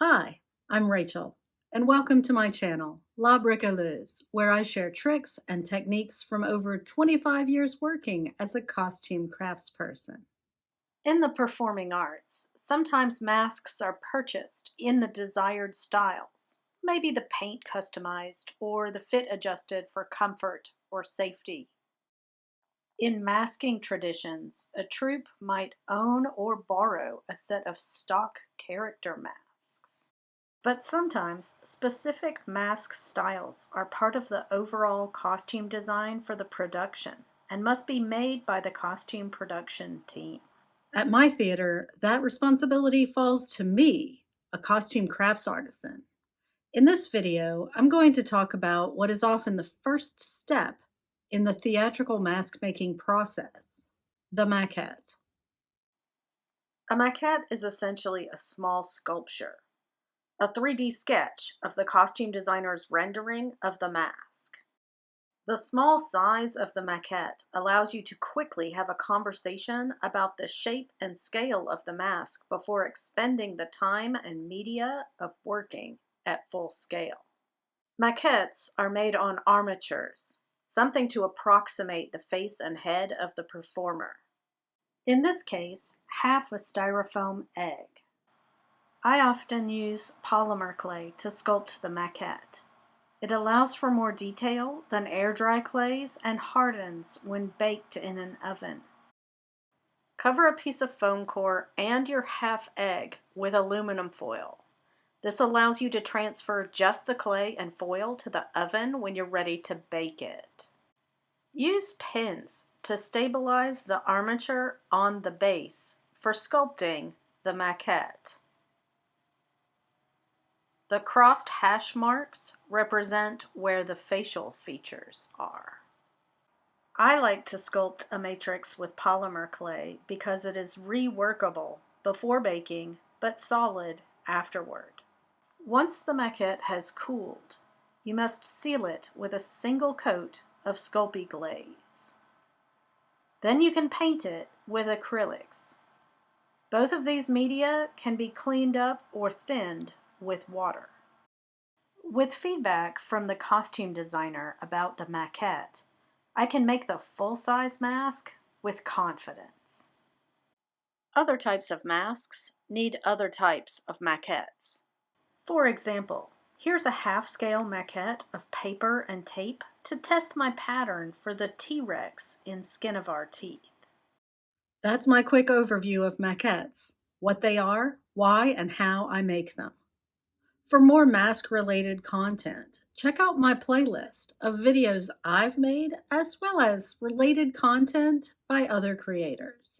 Hi, I'm Rachel, and welcome to my channel, Bricoleuse, where I share tricks and techniques from over 25 years working as a costume craftsperson. In the performing arts, sometimes masks are purchased in the desired styles, maybe the paint customized or the fit adjusted for comfort or safety. In masking traditions, a troupe might own or borrow a set of stock character masks. But sometimes specific mask styles are part of the overall costume design for the production and must be made by the costume production team. At my theater, that responsibility falls to me, a costume crafts artisan. In this video, I'm going to talk about what is often the first step in the theatrical mask making process, the maquette. A maquette is essentially a small sculpture, a 3D sketch of the costume designer's rendering of the mask. The small size of the maquette allows you to quickly have a conversation about the shape and scale of the mask before expending the time and media of working at full scale. Maquettes are made on armatures, something to approximate the face and head of the performer. In this case, half a styrofoam egg. I often use polymer clay to sculpt the maquette. It allows for more detail than air-dry clays and hardens when baked in an oven. Cover a piece of foam core and your half egg with aluminum foil. This allows you to transfer just the clay and foil to the oven when you're ready to bake it. Use pins to stabilize the armature on the base for sculpting the maquette. The crossed hash marks represent where the facial features are. I like to sculpt a matrix with polymer clay because it is reworkable before baking but solid afterward. Once the maquette has cooled, you must seal it with a single coat of Sculpey glaze. Then you can paint it with acrylics. Both of these media can be cleaned up or thinned with water. With feedback from the costume designer about the maquette, I can make the full-size mask with confidence. Other types of masks need other types of maquettes. For example, here's a half-scale maquette of paper and tape to test my pattern for the T-Rex in Skin of Our Teeth. That's my quick overview of maquettes, what they are, why, and how I make them. For more mask-related content, check out my playlist of videos I've made as well as related content by other creators.